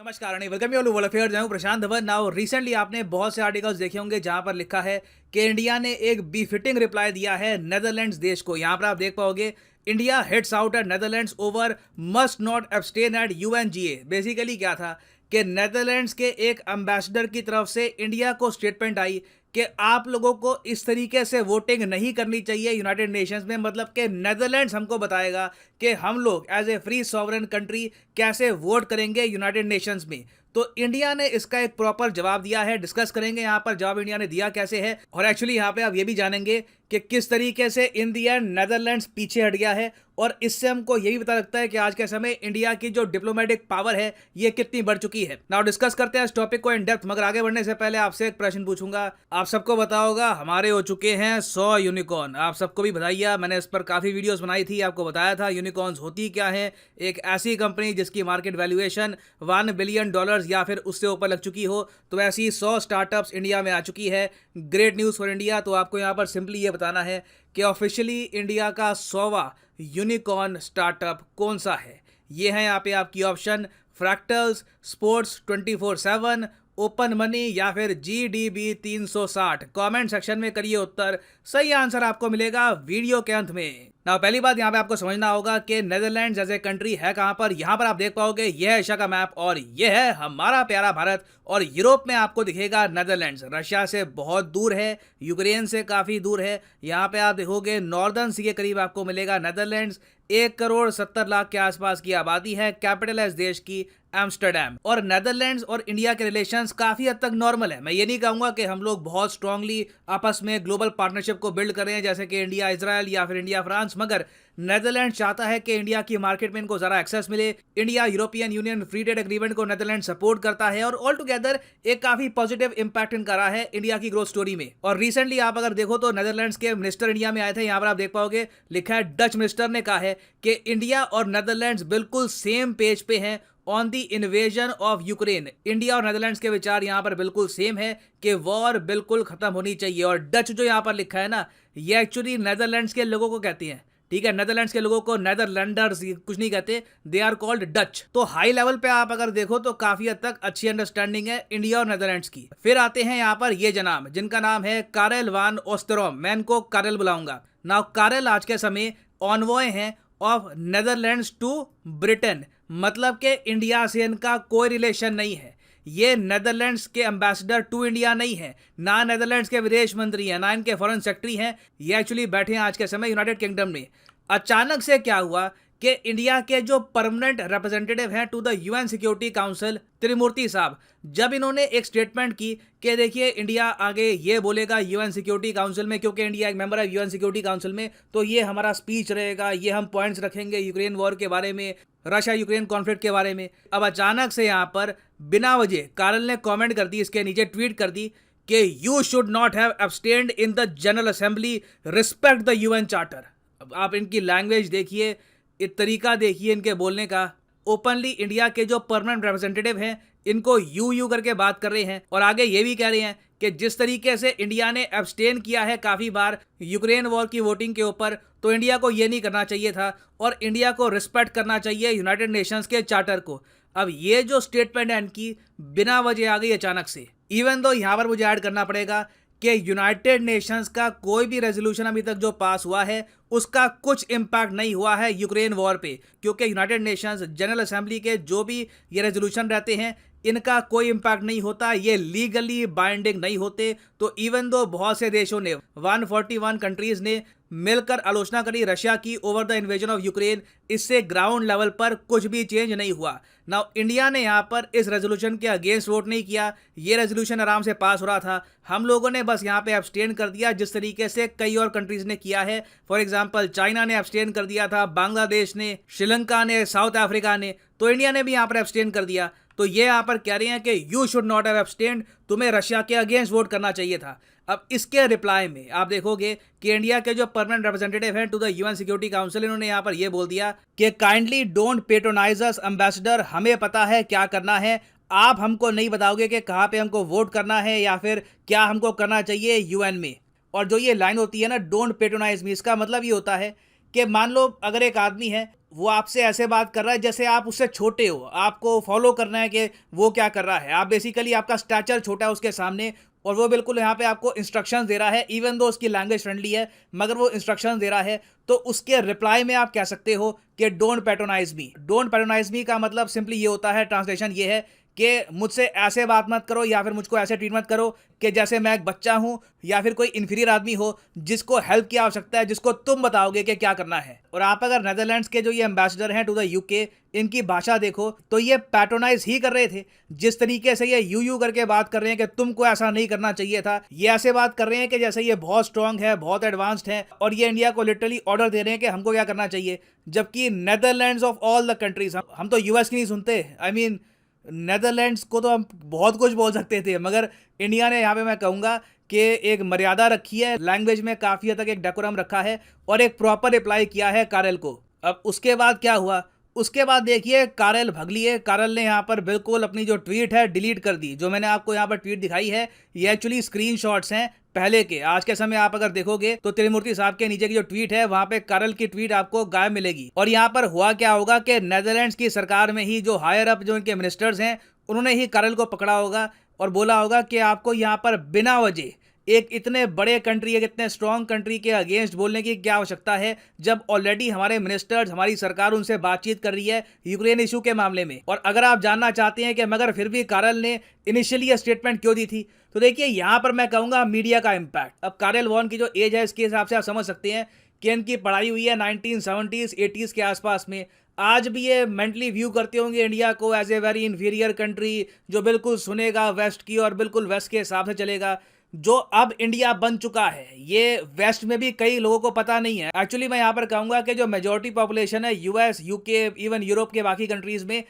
नमस्कार आणि welcome you all world affairs. मैं हूं प्रशांत धवन। नाउ रिसेंटली आपने बहुत से आर्टिकल्स देखे होंगे जहां पर लिखा है कि इंडिया ने एक बीफिटिंग रिप्लाई दिया है नेदरलैंड्स देश को। यहां पर आप देख पाओगे India hits out at Netherlands over must not abstain at UNGA. Basically क्या था कि नेदरलैंड्स के एक एम्बेसडर की तरफ से इंडिया को स्टेटमेंट आई कि आप लोगों को इस तरीके से वोटिंग नहीं करनी चाहिए यूनाइटेड नेशंस में। मतलब कि नेदरलैंड्स हमको बताएगा कि हम लोग as a free sovereign country कैसे वोट करेंगे यूनाइटेड नेशंस में। तो इंडिया ने इसका एक प्रॉपर जवाब दिया है। डिस्कस करेंगे यहाँ पर जवाब इंडिया ने दिया कैसे है, और एक्चुअली यहाँ पे आप ये भी जानेंगे कि किस तरीके से इन दी एंड नेदरलैंड्स पीछे हट गया है। और इससे हमको ये भी पता लगता है कि आज के समय इंडिया की जो डिप्लोमेटिक पावर है ये कितनी बढ़ चुकी है। नाउ डिस्कस करते हैं इस टॉपिक को इन डेप्थ, मगर आगे बढ़ने से पहले आपसे एक प्रश्न पूछूंगा। आप सबको बताओगा हमारे हो चुके हैं 100 यूनिकॉर्न। आप सबको भी बधाइयाँ। मैंने इस पर काफी वीडियोस बनाई थी, आपको बताया था यूनिकॉर्न्स होती क्या है। एक ऐसी कंपनी जिसकी मार्केट वैल्यूएशन $1 बिलियन या फिर उससे ऊपर लग चुकी हो। तो ऐसी 100 स्टार्टअप्स इंडिया में आ चुकी है। Great news for India. तो आपको यहाँ पर सिंपली ये बताना है कि ऑफिशियली इंडिया का 100वां यूनिकॉर्न स्टार्टअप कौन सा है। ये है यहाँ पे आपकी option: fractals, sports 24/7, open money या फिर GDB 360। कमेंट सेक्शन में करिए उत्तर। सही आंसर आपको मिलेगा वीडियो के अंत में। ना पहली बात यहाँ पे आपको समझना होगा कि नेदरलैंड्स एज ए कंट्री है कहाँ पर। यहाँ पर आप देख पाओगे यह है एशिया का मैप और यह है हमारा प्यारा भारत, और यूरोप में आपको दिखेगा नेदरलैंड्स। रशिया से बहुत दूर है, यूक्रेन से काफ़ी दूर है। यहाँ पे आप देखोगे नॉर्दर्न सी के करीब आपको मिलेगा नेदरलैंड्स। 1,70,00,000 के आसपास की आबादी है। कैपिटल है इस देश की एम्स्टर्डम। और नेदरलैंड्स और इंडिया के रिलेशंस काफ़ी हद तक नॉर्मल है। मैं ये नहीं कहूँगा कि हम लोग बहुत स्ट्रांगली आपस में ग्लोबल पार्टनरशिप को बिल्ड कर रहे हैं जैसे कि इंडिया इजराइल या फिर इंडिया फ्रांस, मगर नेदरलैंड चाहता है कि इंडिया की मार्केट में इनको ज़रा एक्सेस मिले। India European union free trade agreement को नेदरलैंड सपोर्ट करता है और ऑल टुगेदर एक काफ़ी पॉजिटिव इंपैक्ट इनका रहा है इंडिया की ग्रोथ स्टोरी में। और रिसेंटली आप अगर देखो तो नेदरलैंड्स के मिनिस्टर इंडिया में आए थे। यहाँ पर आप देख पाओगे लिखा है डच मिनिस्टर ने कहा है कि इंडिया और नेदरलैंड्स बिल्कुल सेम पेज पे हैं on the invasion of Ukraine. India और नेदरलैंड्स के विचार यहाँ पर बिल्कुल सेम है कि वॉर बिल्कुल खत्म होनी चाहिए। और डच जो यहाँ पर लिखा है ना, ये एक्चुअली नेदरलैंड्स के लोगों को कहती हैं। ठीक है, नेदरलैंड्स के लोगों को नेदरलैंडर्स कुछ नहीं कहते, दे आर कॉल्ड डच। तो हाई लेवल पे आप अगर देखो तो काफी हद तक अच्छी अंडरस्टैंडिंग है इंडिया और नेदरलैंड्स की। फिर आते हैं यहाँ पर ये जनाब जिनका नाम है कारेल वान ओस्टेरोम। मैं इनको कारेल बुलाऊंगा। नाउ कारेल आज के समय ऑनवॉय हैं ऑफ नेदरलैंड्स टू ब्रिटेन। मतलब कि इंडिया से इनका कोई रिलेशन नहीं है। ये नेदरलैंड्स के एम्बेसडर टू इंडिया नहीं है, ना नेदरलैंड्स के विदेश मंत्री हैं, ना इनके फॉरेन सेक्रेटरी हैं। ये एक्चुअली बैठे हैं आज के समय यूनाइटेड किंगडम में। अचानक से क्या हुआ कि इंडिया के जो परमानेंट रिप्रेजेंटेटिव हैं to the UN security council, Tirumurti साहब, जब इन्होंने एक स्टेटमेंट की कि देखिए इंडिया आगे ये बोलेगा यूएन सिक्योरिटी काउंसिल में, क्योंकि इंडिया एक मेंबर है यूएन सिक्योरिटी काउंसिल में, तो ये हमारा स्पीच रहेगा, ये हम पॉइंट्स रखेंगे यूक्रेन वॉर के बारे में, रशिया यूक्रेन कॉन्फ्लिक्ट के बारे में। अब अचानक से यहाँ पर बिना वजह कारेल ने कॉमेंट कर दी, इसके नीचे ट्वीट कर दी कि you should not have abstained in the general assembly, respect the UN charter. अब आप इनकी लैंग्वेज देखिए, एक तरीका देखिए इनके बोलने का। ओपनली इंडिया के जो परमानेंट रिप्रेजेंटेटिव हैं इनको यू करके बात कर रहे हैं, और आगे ये भी कह रहे हैं कि जिस तरीके से इंडिया ने एब्सटेन किया है काफ़ी बार यूक्रेन वॉर की वोटिंग के ऊपर, तो इंडिया को ये नहीं करना चाहिए था और इंडिया को रिस्पेक्ट करना चाहिए यूनाइटेड नेशंस के चार्टर को। अब ये जो स्टेटमेंट है इनकी बिना वजह आ गई अचानक से। इवन दो यहाँ पर मुझे ऐड करना पड़ेगा कि यूनाइटेड नेशंस का कोई भी रेजोल्यूशन अभी तक जो पास हुआ है उसका कुछ इम्पैक्ट नहीं हुआ है यूक्रेन वॉर पे, क्योंकि यूनाइटेड नेशंस जनरल असेंबली के जो भी ये रेजोल्यूशन रहते हैं इनका कोई इम्पैक्ट नहीं होता, ये लीगली बाइंडिंग नहीं होते। तो इवन दो बहुत से देशों ने 141 कंट्रीज ने मिलकर आलोचना करी रशिया की over the invasion of Ukraine, इससे ग्राउंड लेवल पर कुछ भी चेंज नहीं हुआ। नाउ इंडिया ने यहाँ पर इस रेजोल्यूशन के अगेंस्ट वोट नहीं किया, ये रेजोल्यूशन आराम से पास हो रहा था। हम लोगों ने बस यहाँ पे एब्सटेन कर दिया जिस तरीके से कई और कंट्रीज ने किया है। फॉर एग्जांपल चाइना ने एब्सटेन कर दिया था, बांग्लादेश ने, श्रीलंका ने, साउथ अफ्रीका ने, तो इंडिया ने भी यहाँ पर एब्सटेन कर दिया। तो ये यहाँ पर कह रहे हैं कि you should not have abstained, तुम्हें रशिया के अगेंस्ट वोट करना चाहिए था। अब इसके रिप्लाई में आप देखोगे कि इंडिया के जो परमानेंट रिप्रेजेंटेटिव हैं to the UN security Council, इन्होंने यहाँ पर ये बोल दिया कि kindly don't patronise us ambassador, हमें पता है क्या करना है, आप हमको नहीं बताओगे कि कहाँ पे हमको वोट करना है या फिर क्या हमको करना चाहिए यूएन में। और जो ये लाइन होती है ना, डोंट पेट्रोनाइज मी, इसका मतलब ये होता है कि मान लो अगर एक आदमी है, वो आपसे ऐसे बात कर रहा है जैसे आप उससे छोटे हो, आपको फॉलो करना है कि वो क्या कर रहा है, आप बेसिकली आपका स्टैचर छोटा है उसके सामने, और वो बिल्कुल यहाँ पे आपको इंस्ट्रक्शंस दे रहा है, इवन दो उसकी लैंग्वेज फ्रेंडली है मगर वो इंस्ट्रक्शंस दे रहा है, तो उसके रिप्लाई में आप कह सकते हो कि don't patronise me. Don't patronise me का मतलब सिंपली ये होता है, ट्रांसलेशन ये है कि मुझसे ऐसे बात मत करो या फिर मुझको ऐसे ट्रीट मत करो कि जैसे मैं एक बच्चा हूं या फिर कोई इन्फीरियर आदमी हो जिसको हेल्प की आवश्यकता है, जिसको तुम बताओगे कि क्या करना है। और आप अगर नेदरलैंड्स के जो ये एम्बेसडर हैं टू द यूके, इनकी भाषा देखो तो ये पैट्रोनाइज ही कर रहे थे। जिस तरीके से ये यू करके बात कर रहे हैं कि तुमको ऐसा नहीं करना चाहिए था, ये ऐसे बात कर रहे हैं कि जैसे ये बहुत स्ट्रांग है, बहुत एडवांस्ड है, और ये इंडिया को लिटरली ऑर्डर दे रहे हैं कि हमको क्या करना चाहिए। जबकि Netherlands of all the countries, हम तो यूएस की नहीं सुनते, आई मीन नेदरलैंड्स को तो हम बहुत कुछ बोल सकते थे, मगर इंडिया ने यहाँ पे मैं कहूँगा कि एक मर्यादा रखी है, लैंग्वेज में काफ़ी हद तक एक डेकोरम रखा है और एक प्रॉपर रिप्लाई किया है कारेल को। अब उसके बाद क्या हुआ, उसके बाद देखिए कारेल भग लिए। कारेल ने यहाँ पर बिल्कुल अपनी जो ट्वीट है डिलीट कर दी। जो मैंने आपको यहाँ पर ट्वीट दिखाई है ये एक्चुअली स्क्रीनशॉट्स हैं पहले के। आज के समय आप अगर देखोगे तो त्रिमूर्ति साहब के नीचे की जो ट्वीट है वहां पे कारेल की ट्वीट आपको गायब मिलेगी। और यहाँ पर हुआ क्या होगा कि नेदरलैंड्स की सरकार में ही जो हायर अप जो इनके मिनिस्टर्स हैं उन्होंने ही कारेल को पकड़ा होगा और बोला होगा कि आपको यहाँ पर बिना वजह एक इतने बड़े कंट्री, एक इतने स्ट्रॉन्ग कंट्री के अगेंस्ट बोलने की क्या आवश्यकता है, जब ऑलरेडी हमारे मिनिस्टर्स, हमारी सरकार उनसे बातचीत कर रही है यूक्रेन इशू के मामले में। और अगर आप जानना चाहते हैं कि मगर फिर भी कारेल ने इनिशियली ये स्टेटमेंट क्यों दी थी, तो देखिए यहाँ पर मैं कहूँगा मीडिया का इम्पैक्ट। अब कारेल वॉन की जो एज है इसके हिसाब से आप समझ सकते हैं कि इनकी पढ़ाई हुई है 1970s 80s के आसपास में। आज भी ये मेंटली व्यू करते होंगे इंडिया को as a very inferior country, जो बिल्कुल सुनेगा वेस्ट की और बिल्कुल वेस्ट के हिसाब से चलेगा। जो अब इंडिया बन चुका है ये वेस्ट में भी कई लोगों को पता नहीं है। एक्चुअली मैं यहाँ पर कहूँगा कि जो मेजॉरिटी पॉपुलेशन है यूएस, यूके, इवन यूरोप के बाकी कंट्रीज में,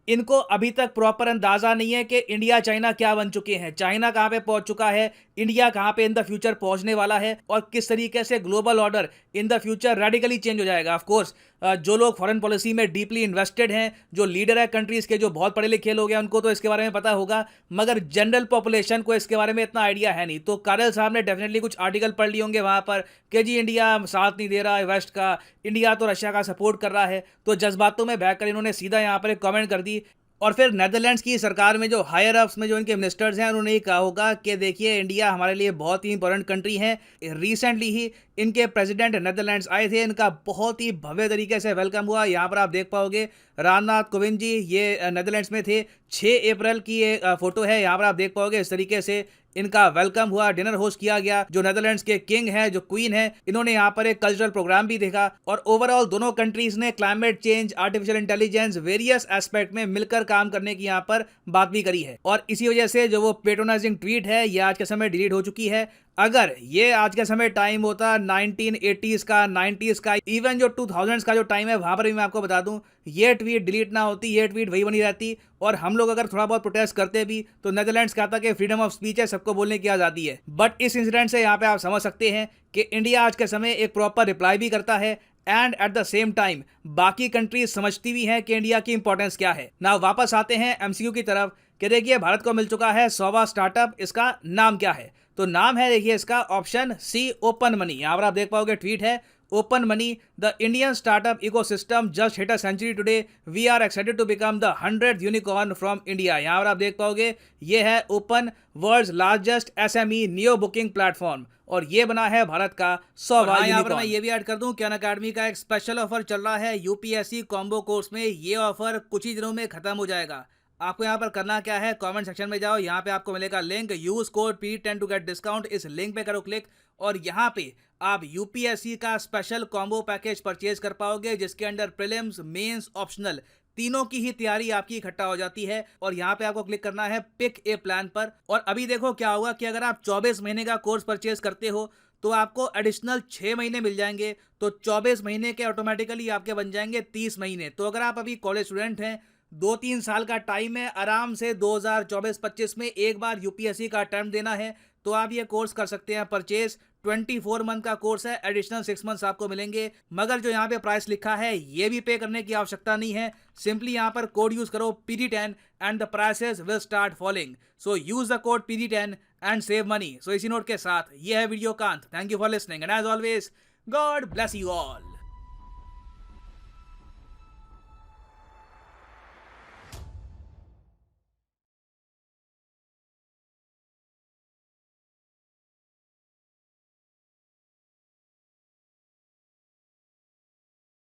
इनको अभी तक प्रॉपर अंदाजा नहीं है कि इंडिया चाइना क्या बन चुके हैं, चाइना कहाँ पे पहुंच चुका है, इंडिया कहाँ पे इन द फ्यूचर पहुंचने वाला है, और किस तरीके से global order in the future radically change हो जाएगा। ऑफ कोर्स जो लोग फॉरेन पॉलिसी में डीपली इन्वेस्टेड हैं, जो लीडर है कंट्रीज के, जो बहुत पढ़े लिखे लोग हैं, उनको तो इसके बारे में पता होगा, मगर जनरल पॉपुलेशन को इसके बारे में इतना आइडिया है नहीं। तो कारेल साहब ने डेफिनेटली कुछ आर्टिकल पढ़ लिए होंगे वहां पर कि जी इंडिया साथ नहीं दे रहा है वेस्ट का, इंडिया तो रशिया का सपोर्ट कर रहा है, तो जज्बातों में बहकर इन्होंने सीधा यहाँ पर एक कॉमेंट कर दी। और फिर नेदरलैंड्स की सरकार में जो हायर अप्स में जो इनके मिनिस्टर्स हैं उन्होंने ये कहा होगा कि देखिए इंडिया हमारे लिए बहुत ही इंपॉर्टेंट कंट्री है। रिसेंटली ही इनके प्रेसिडेंट नेदरलैंड्स आए थे, इनका बहुत ही भव्य तरीके से वेलकम हुआ। यहाँ पर आप देख पाओगे रामनाथ कोविंद जी ये नेदरलैंड्स में थे। 6 अप्रैल की ये फोटो है, यहाँ पर आप देख पाओगे इस तरीके से इनका वेलकम हुआ, डिनर होस्ट किया गया। जो नेदरलैंड्स के किंग हैं, जो क्वीन है, इन्होंने यहाँ पर एक कल्चरल प्रोग्राम भी देखा। और ओवरऑल दोनों कंट्रीज ने climate change, artificial intelligence, various aspect में मिलकर काम करने की यहाँ पर बात भी करी है। और इसी वजह से जो वो पेट्रोनाइजिंग ट्वीट है ये आज के समय डिलीट हो चुकी है। अगर ये आज के समय टाइम होता 1980s का, 90s का, इवन जो 2000s का जो टाइम है वहां पर भी मैं आपको बता दूं ये ट्वीट डिलीट ना होती, ये ट्वीट वही बनी रहती। और हम लोग अगर थोड़ा बहुत प्रोटेस्ट करते भी तो नेदरलैंड्स कहता कि फ्रीडम ऑफ स्पीच है, सबको बोलने की आज़ादी है। बट इस इंसिडेंट से यहाँ पे आप समझ सकते हैं कि इंडिया आज के समय एक प्रॉपर रिप्लाई भी करता है and at the same time बाकी कंट्रीज समझती भी हैं कि इंडिया की इंपॉर्टेंस क्या है ना। वापस आते हैं एमसीक्यू की तरफ कि देखिए भारत को मिल चुका है 100वां स्टार्टअप, इसका नाम क्या है? तो नाम है देखिए इसका ऑप्शन सी, ओपन मनी। यहाँ पर आप देख पाओगे ट्वीट है Open money, the Indian startup ecosystem just hit a century today, we are excited to become the 100th unicorn from India. यहाँ पर आप देख पाओगे ये है Open, world's largest SME neo booking platform, और ये बना है भारत का 100वां। यहाँ पर मैं ये भी ऐड कर दूं कि अनअकैडमी का एक स्पेशल ऑफर चल रहा है यूपीएससी कॉम्बो कोर्स में। ये ऑफर कुछ ही दिनों में खत्म हो जाएगा। आपको यहाँ पर करना क्या है, कमेंट सेक्शन में जाओ, यहाँ पे आपको मिलेगा link, use code P10 to get discount. इस लिंक पे करो क्लिक और यहाँ पे आप यूपीएससी का स्पेशल कॉम्बो पैकेज परचेज कर पाओगे जिसके अंडर प्रीलिम्स, मेंस, ऑप्शनल तीनों की ही तैयारी आपकी इकट्ठा हो जाती है। और यहाँ पे आपको क्लिक करना है पिक ए प्लान पर। और अभी देखो क्या होगा कि अगर आप 24 महीने का कोर्स परचेज करते हो तो आपको एडिशनल 6 महीने मिल जाएंगे, तो 24 महीने के ऑटोमेटिकली आपके बन जाएंगे 30 महीने। तो अगर आप अभी कॉलेज स्टूडेंट हैं, 2-3 साल का टाइम है, आराम से 2024-25 में एक बार यूपीएससी का अटेम्प्ट देना है, तो आप ये कोर्स कर सकते हैं परचेज। 24 मंथ का कोर्स है, एडिशनल 6 मंथ्स आपको मिलेंगे। मगर जो यहाँ पे प्राइस लिखा है ये भी पे करने की आवश्यकता नहीं है, सिंपली यहाँ पर कोड यूज करो PD10 and the prices will start falling. So use the code PD10 and save money. So इसी नोट के साथ ये है वीडियो का अंत। Thank you for listening and as always God bless you all.